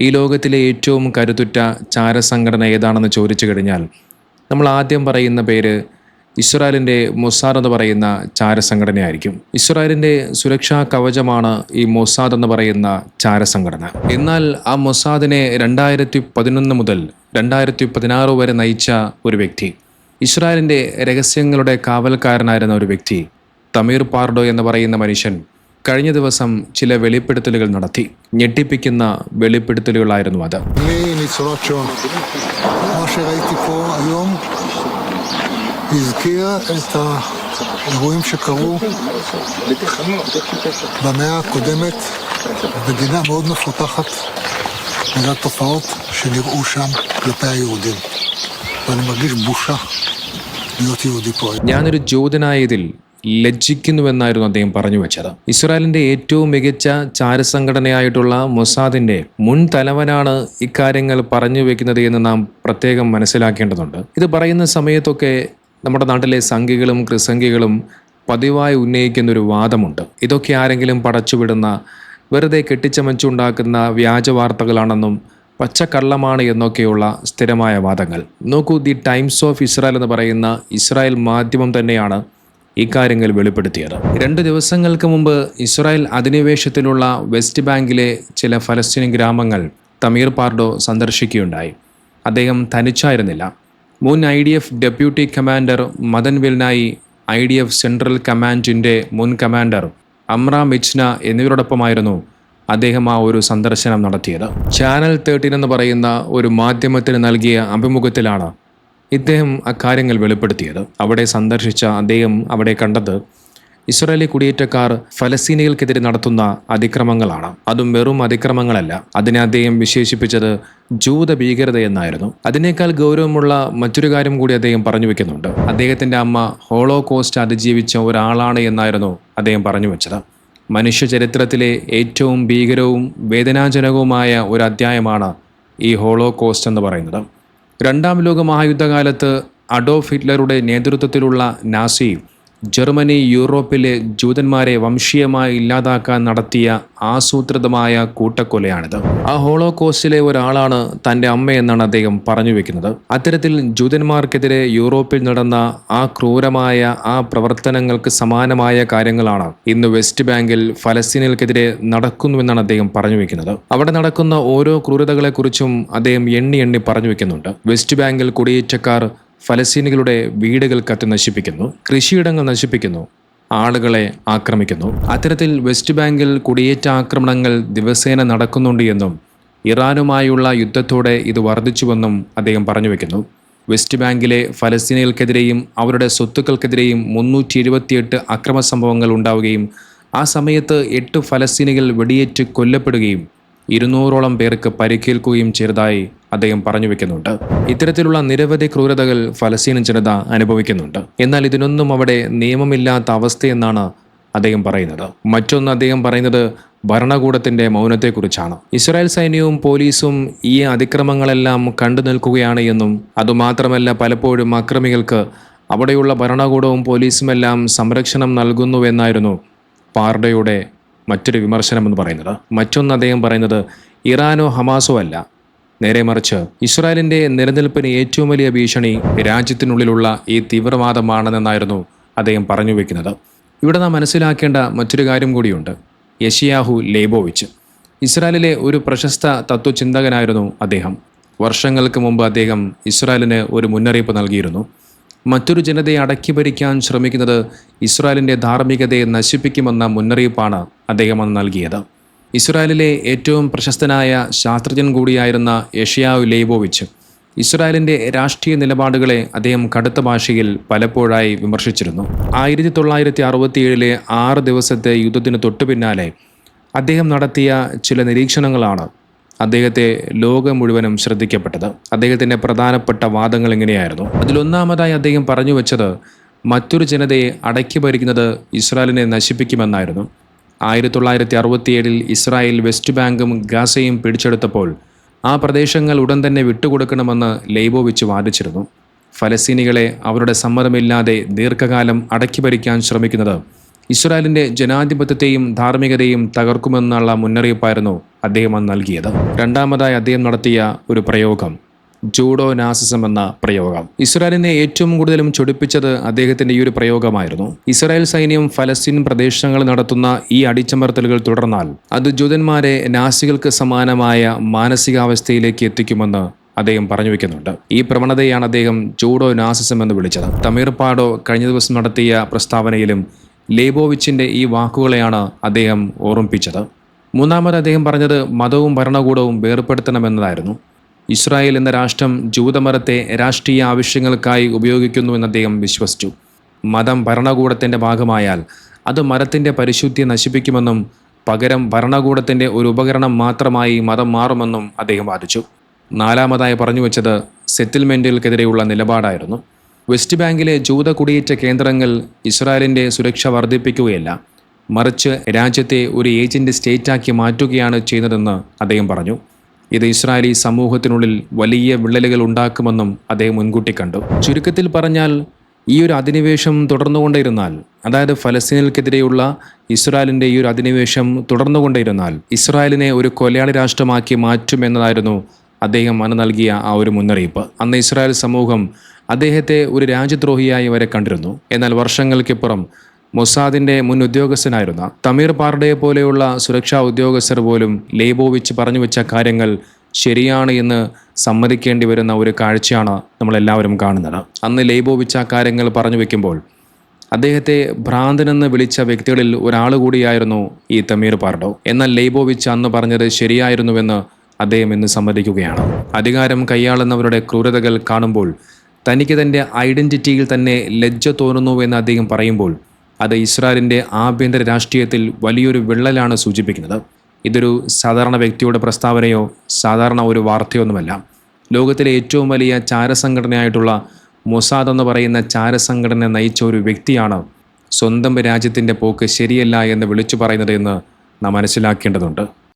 ഈ ലോകത്തിലെ ഏറ്റവും കരുത്തുറ്റ ചാരസംഘടന ഏതാണെന്ന് ചോദിച്ചു കഴിഞ്ഞാൽ നമ്മൾ ആദ്യം പറയുന്ന പേര് ഇസ്രായേലിൻ്റെ മൊസാദ് എന്ന് പറയുന്ന ചാരസംഘടനയായിരിക്കും. ഇസ്രായേലിൻ്റെ സുരക്ഷാ കവചമാണ് ഈ മൊസാദ് എന്ന് പറയുന്ന ചാരസംഘടന. എന്നാൽ ആ മൊസാദിനെ 2011 മുതൽ 2016 വരെ നയിച്ച ഒരു വ്യക്തി, ഇസ്രായേലിൻ്റെ രഹസ്യങ്ങളുടെ കാവൽക്കാരനായിരുന്ന ഒരു വ്യക്തി തമീർ പാർഡോ എന്ന് പറയുന്ന മനുഷ്യൻ കഴിഞ്ഞ ദിവസം ചില വെളിപ്പെടുത്തലുകൾ നടത്തി. ഞെട്ടിപ്പിക്കുന്ന വെളിപ്പെടുത്തലുകളായിരുന്നു അത്. הזכיר את האירועים שקרו במאה הקודמת במדינה מאוד מפותחת בגלל תופעות שנראו שם כלפי היהודים, ואני מרגיש בושה להיות יהודי פה. ഞാനൊരു ജൂതനായതിൽ ലജ്ജിക്കുന്നുവെന്നായിരുന്നു അദ്ദേഹം പറഞ്ഞു വെച്ചത്. ഇസ്രായേലിന്റെ ഏറ്റവും മികച്ച ചാരസംഘടനയായിട്ടുള്ള മൊസാദിന്റെ മുൻ തലവനാണ് ഇക്കാര്യങ്ങൾ പറഞ്ഞു വെക്കുന്നത് എന്ന് നാം പ്രത്യേകം മനസ്സിലാക്കേണ്ടതുണ്ട്. ഇത് പറയുന്ന സമയത്തൊക്കെ നമ്മുടെ നാട്ടിലെ സംഘികളും ക്രിസംഘികളും പതിവായി ഉന്നയിക്കുന്നൊരു വാദമുണ്ട്. ഇതൊക്കെ ആരെങ്കിലും പടച്ചുവിടുന്ന വെറുതെ കെട്ടിച്ചമച്ചുണ്ടാക്കുന്ന വ്യാജ വാർത്തകളാണെന്നും പച്ചക്കള്ളമാണ് എന്നൊക്കെയുള്ള സ്ഥിരമായ വാദങ്ങൾ. നോക്കൂ, ദി ടൈംസ് ഓഫ് ഇസ്രായേൽ എന്ന് പറയുന്ന ഇസ്രായേൽ മാധ്യമം തന്നെയാണ് ഇക്കാര്യങ്ങൾ വെളിപ്പെടുത്തിയത്. 2 ദിവസങ്ങൾക്ക് മുമ്പ് ഇസ്രായേൽ അധിനിവേശത്തിലുള്ള വെസ്റ്റ് ബാങ്കിലെ ചില ഫലസ്തീൻ ഗ്രാമങ്ങൾ തമീർ പാർഡോ സന്ദർശിക്കുകയുണ്ടായി. അദ്ദേഹം തനിച്ചായിരുന്നില്ല. മുൻ IDF deputy commander Matan Vilnai, IDF central കമാൻഡിൻ്റെ മുൻ കമാൻഡർ അമ്ര മിച്ന എന്നിവരോടൊപ്പമായിരുന്നു അദ്ദേഹം ആ ഒരു സന്ദർശനം നടത്തിയത്. ചാനൽ 13 എന്ന് പറയുന്ന ഒരു മാധ്യമത്തിന് നൽകിയ അഭിമുഖത്തിലാണ് ഇദ്ദേഹം അക്കാര്യങ്ങൾ വെളിപ്പെടുത്തിയത്. അവിടെ സന്ദർശിച്ച അദ്ദേഹം അവിടെ കണ്ടത് ഇസ്രായേലി കുടിയേറ്റക്കാർ ഫലസ്തീനികൾക്കെതിരെ നടത്തുന്ന അതിക്രമങ്ങളാണ്. അതും വെറും അതിക്രമങ്ങളല്ല, അതിനെ അദ്ദേഹം വിശേഷിപ്പിച്ചത് ജൂത ഭീകരതയെന്നായിരുന്നു. അതിനേക്കാൾ ഗൗരവമുള്ള മറ്റൊരു കാര്യം കൂടി അദ്ദേഹം പറഞ്ഞു വെക്കുന്നുണ്ട്. അദ്ദേഹത്തിൻ്റെ അമ്മ ഹോളോകോസ്റ്റ് അതിജീവിച്ച ഒരാളാണ് എന്നായിരുന്നു അദ്ദേഹം പറഞ്ഞു വെച്ചത്. മനുഷ്യ ചരിത്രത്തിലെ ഏറ്റവും ഭീകരവും വേദനാജനകവുമായ ഒരു അധ്യായമാണ് ഈ ഹോളോകോസ്റ്റ് എന്ന് പറയുന്നത്. 2ാം ലോക മഹായുദ്ധകാലത്ത് അഡോൾഫ് ഹിറ്റ്ലറുടെ നേതൃത്വത്തിലുള്ള നാസി ജർമ്മനി യൂറോപ്പിലെ ജൂതന്മാരെ വംശീയമായി ഇല്ലാതാക്കാൻ നടത്തിയ ആസൂത്രിതമായ കൂട്ടക്കൊലയാണിത്. ആ ഹോളോകോസ്റ്റിലെ ഒരാളാണ് തൻ്റെ അമ്മയെന്നാണ് അദ്ദേഹം പറഞ്ഞു വെക്കുന്നത്. അത്തരത്തിൽ ജൂതന്മാർക്കെതിരെ യൂറോപ്പിൽ നടന്ന ആ ക്രൂരമായ ആ പ്രവർത്തനങ്ങൾക്ക് സമാനമായ കാര്യങ്ങളാണ് ഇന്ന് വെസ്റ്റ് ബാങ്കിൽ ഫലസ്തീനികൾക്കെതിരെ നടക്കുന്നുവെന്നാണ് അദ്ദേഹം പറഞ്ഞു വെക്കുന്നത്. അവിടെ നടക്കുന്ന ഓരോ ക്രൂരതകളെക്കുറിച്ചും അദ്ദേഹം എണ്ണി പറഞ്ഞു വെക്കുന്നുണ്ട്. വെസ്റ്റ് ബാങ്കിൽ കുടിയേറ്റക്കാർ ഫലസ്തീനികളുടെ വീടുകൾ കത്തി നശിപ്പിക്കുന്നു, കൃഷിയിടങ്ങൾ നശിപ്പിക്കുന്നു, ആളുകളെ ആക്രമിക്കുന്നു. അത്തരത്തിൽ വെസ്റ്റ് ബാങ്കിൽ കുടിയേറ്റ ആക്രമണങ്ങൾ ദിവസേന നടക്കുന്നുണ്ട് എന്നും ഇറാനുമായുള്ള യുദ്ധത്തോടെ ഇത് വർദ്ധിച്ചുവെന്നും അദ്ദേഹം പറഞ്ഞു വെക്കുന്നു. വെസ്റ്റ് ബാങ്കിലെ ഫലസ്തീനികൾക്കെതിരെയും അവരുടെ സ്വത്തുക്കൾക്കെതിരെയും 328 അക്രമ സംഭവങ്ങൾ ഉണ്ടാവുകയും ആ സമയത്ത് 8 ഫലസ്തീനികൾ വെടിയേറ്റ് കൊല്ലപ്പെടുകയും 200ഓളം പേർക്ക് പരിക്കേൽക്കുകയും ചെയ്തതായി അദ്ദേഹം പറഞ്ഞു വെക്കുന്നുണ്ട്. ഇത്തരത്തിലുള്ള നിരവധി ക്രൂരതകൾ ഫലസ്തീൻ ജനത അനുഭവിക്കുന്നുണ്ട്. എന്നാൽ ഇതിനൊന്നും അവിടെ നിയമമില്ലാത്ത അവസ്ഥയെന്നാണ് അദ്ദേഹം പറയുന്നത്. മറ്റൊന്ന് അദ്ദേഹം പറയുന്നത് ഭരണകൂടത്തിൻ്റെ മൗനത്തെക്കുറിച്ചാണ്. ഇസ്രായേൽ സൈന്യവും പോലീസും ഈ അതിക്രമങ്ങളെല്ലാം കണ്ടു നിൽക്കുകയാണ് എന്നും അതുമാത്രമല്ല പലപ്പോഴും അക്രമികൾക്ക് അവിടെയുള്ള ഭരണകൂടവും പോലീസുമെല്ലാം സംരക്ഷണം നൽകുന്നുവെന്നായിരുന്നു പാർഡോയുടെ മറ്റൊരു വിമർശനം എന്ന് പറയുന്നത്. മറ്റൊന്ന് അദ്ദേഹം പറയുന്നത് ഇറാനോ ഹമാസോ അല്ല, നേരെ മറിച്ച് ഇസ്രായേലിൻ്റെ നിലനിൽപ്പിന് ഏറ്റവും വലിയ ഭീഷണി രാജ്യത്തിനുള്ളിലുള്ള ഈ തീവ്രവാദമാണെന്നായിരുന്നു അദ്ദേഹം പറഞ്ഞു വെക്കുന്നത്. ഇവിടെ നാം മനസ്സിലാക്കേണ്ട മറ്റൊരു കാര്യം കൂടിയുണ്ട്. യെശയ്യാഹു ലേബോവിച്ച് ഇസ്രായേലിലെ ഒരു പ്രശസ്ത തത്വചിന്തകനായിരുന്നു അദ്ദേഹം. വർഷങ്ങൾക്ക് മുമ്പ് അദ്ദേഹം ഇസ്രായേലിന് ഒരു മുന്നറിയിപ്പ് നൽകിയിരുന്നു. മറ്റൊരു ജനതയെ അടക്കി ഭരിക്കാൻ ശ്രമിക്കുന്നത് ഇസ്രായേലിൻ്റെ ധാർമ്മികതയെ നശിപ്പിക്കുമെന്ന മുന്നറിയിപ്പാണ് അദ്ദേഹം അന്ന് നൽകിയത്. ഇസ്രായേലിലെ ഏറ്റവും പ്രശസ്തനായ ശാസ്ത്രജ്ഞൻ കൂടിയായിരുന്ന യെശയ്യാഹു ലേബോവിച്ച് ഇസ്രായേലിൻ്റെ രാഷ്ട്രീയ നിലപാടുകളെ അദ്ദേഹം കടുത്ത ഭാഷയിൽ പലപ്പോഴായി വിമർശിച്ചിരുന്നു. 1967 6 ദിവസത്തെ യുദ്ധത്തിന് തൊട്ടു പിന്നാലെ അദ്ദേഹം നടത്തിയ ചില നിരീക്ഷണങ്ങളാണ് അദ്ദേഹത്തെ ലോകം മുഴുവനും ശ്രദ്ധിക്കപ്പെട്ടത്. അദ്ദേഹത്തിൻ്റെ പ്രധാനപ്പെട്ട വാദങ്ങൾ ഇങ്ങനെയായിരുന്നു. അതിലൊന്നാമതായി അദ്ദേഹം പറഞ്ഞു വെച്ചത് മറ്റൊരു ജനതയെ അടക്കി ഭരിക്കുന്നത് ഇസ്രായേലിനെ നശിപ്പിക്കുമെന്നായിരുന്നു. 1967 ഇസ്രായേൽ വെസ്റ്റ് ബാങ്കും ഗാസയും പിടിച്ചെടുത്തപ്പോൾ ആ പ്രദേശങ്ങൾ ഉടൻ തന്നെ വിട്ടുകൊടുക്കണമെന്ന് ലേബോവിച്ച് വാദിച്ചിരുന്നു. ഫലസ്തീനികളെ അവരുടെ സമ്മതമില്ലാതെ ദീർഘകാലം അടക്കി ഭരിക്കാൻ ശ്രമിക്കുന്നത് ഇസ്രായേലിൻ്റെ ജനാധിപത്യത്തെയും ധാർമ്മികതയും തകർക്കുമെന്നുള്ള മുന്നറിയിപ്പായിരുന്നു അദ്ദേഹം അന്ന് നൽകിയത്. രണ്ടാമതായി അദ്ദേഹം നടത്തിയ ഒരു പ്രയോഗം ജൂഡോ നാസിസം എന്ന പ്രയോഗം. ഇസ്രായേലിനെ ഏറ്റവും കൂടുതലും ചൊടിപ്പിച്ചത് അദ്ദേഹത്തിന്റെ ഈ ഒരു പ്രയോഗമായിരുന്നു. ഇസ്രായേൽ സൈന്യം ഫലസ്തീൻ പ്രദേശങ്ങളിൽ നടത്തുന്ന ഈ അടിച്ചമർത്തലുകൾ തുടർന്നാൽ അത് ജൂതന്മാരെ നാസികൾക്ക് സമാനമായ മാനസികാവസ്ഥയിലേക്ക് എത്തിക്കുമെന്ന് അദ്ദേഹം പറഞ്ഞു വെക്കുന്നുണ്ട്. ഈ പ്രവണതയാണ് അദ്ദേഹം ജൂഡോ നാസിസം എന്ന് വിളിച്ചത്. തമീർ പാഡോ കഴിഞ്ഞ ദിവസം നടത്തിയ പ്രസ്താവനയിലും ലേബോവിച്ചിന്റെ ഈ വാക്കുകളെയാണ് അദ്ദേഹം ഓർമ്മിപ്പിച്ചത്. മൂന്നാമത് അദ്ദേഹം പറഞ്ഞത് മതവും ഭരണകൂടവും വേർപെടുത്തണമെന്നതായിരുന്നു. ഇസ്രായേൽ എന്ന രാഷ്ട്രം ജൂതമതത്തെ രാഷ്ട്രീയ ആവശ്യങ്ങൾക്കായി ഉപയോഗിക്കുന്നുവെന്ന് അദ്ദേഹം വിശ്വസിച്ചു. മതം ഭരണകൂടത്തിൻ്റെ ഭാഗമായാൽ അത് മതത്തിൻ്റെ പരിശുദ്ധി നശിപ്പിക്കുമെന്നും പകരം ഭരണകൂടത്തിൻ്റെ ഒരു ഉപകരണം മാത്രമായി മതം മാറുമെന്നും അദ്ദേഹം വാദിച്ചു. നാലാമതായി പറഞ്ഞു വെച്ചത് സെറ്റിൽമെൻറ്റുകൾക്കെതിരെയുള്ള നിലപാടായിരുന്നു. വെസ്റ്റ് ബാങ്കിലെ ജൂത കുടിയേറ്റ കേന്ദ്രങ്ങൾ ഇസ്രായേലിൻ്റെ സുരക്ഷ വർദ്ധിപ്പിക്കുകയല്ല, മറിച്ച് രാജ്യത്തെ ഒരു ഏജന്റ് സ്റ്റേറ്റാക്കി മാറ്റുകയാണ് ചെയ്യുന്നതെന്ന് അദ്ദേഹം പറഞ്ഞു. ഇത് ഇസ്രായേലി സമൂഹത്തിനുള്ളിൽ വലിയ വിള്ളലുകൾ ഉണ്ടാക്കുമെന്നും അദ്ദേഹം മുൻകൂട്ടി കണ്ടു. ചുരുക്കത്തിൽ പറഞ്ഞാൽ ഈ ഒരു അധിനിവേശം തുടർന്നുകൊണ്ടിരുന്നാൽ, അതായത് ഫലസ്തീനികൾക്കെതിരെയുള്ള ഇസ്രായേലിൻ്റെ ഈ ഒരു അധിനിവേശം തുടർന്നുകൊണ്ടിരുന്നാൽ ഇസ്രായേലിനെ ഒരു കൊലയാളി രാഷ്ട്രമാക്കി മാറ്റുമെന്നതായിരുന്നു അദ്ദേഹം അന്ന് നൽകിയ ആ ഒരു മുന്നറിയിപ്പ്. അന്ന് ഇസ്രായേൽ സമൂഹം അദ്ദേഹത്തെ ഒരു രാജ്യദ്രോഹിയായി വരെ കണ്ടിരുന്നു. എന്നാൽ വർഷങ്ങൾക്കിപ്പുറം മൊസാദിൻ്റെ മുൻ ഉദ്യോഗസ്ഥനായിരുന്ന തമീർ പാർഡയെ പോലെയുള്ള സുരക്ഷാ ഉദ്യോഗസ്ഥർ പോലും ലേബോവിച്ച് പറഞ്ഞു വെച്ച കാര്യങ്ങൾ ശരിയാണ് എന്ന് സമ്മതിക്കേണ്ടി വരുന്ന ഒരു കാഴ്ചയാണ് നമ്മളെല്ലാവരും കാണുന്നത്. അന്ന് ലേബോവിച്ച് ആ കാര്യങ്ങൾ പറഞ്ഞു വെക്കുമ്പോൾ അദ്ദേഹത്തെ ഭ്രാന്തനെന്ന് വിളിച്ച വ്യക്തികളിൽ ഒരാൾ കൂടിയായിരുന്നു ഈ തമീർ പാർഡോ. എന്നാൽ ലേബോവിച്ച് അന്ന് പറഞ്ഞത് ശരിയായിരുന്നുവെന്ന് അദ്ദേഹം ഇന്ന് സമ്മതിക്കുകയാണ്. അധികാരം കൈയാളുന്നവരുടെ ക്രൂരതകൾ കാണുമ്പോൾ തനിക്ക് തൻ്റെ ഐഡൻറ്റിറ്റിയിൽ തന്നെ ലജ്ജ തോന്നുന്നുവെന്ന് അദ്ദേഹം പറയുമ്പോൾ അത് ഇസ്രായേലിൻ്റെ ആഭ്യന്തര രാഷ്ട്രീയത്തിൽ വലിയൊരു വിള്ളലാണ് സൂചിപ്പിക്കുന്നത്. ഇതൊരു സാധാരണ വ്യക്തിയുടെ പ്രസ്താവനയോ സാധാരണ ഒരു വാർത്തയൊന്നുമല്ല. ലോകത്തിലെ ഏറ്റവും വലിയ ചാരസംഘടനയായിട്ടുള്ള മൊസാദ് എന്ന് പറയുന്ന ചാരസംഘടന നയിച്ച ഒരു വ്യക്തിയാണ് സ്വന്തം രാജ്യത്തിൻ്റെ പോക്ക് ശരിയല്ല എന്ന് വിളിച്ചു പറയുന്നത് എന്ന് നാം മനസ്സിലാക്കേണ്ടതുണ്ട്.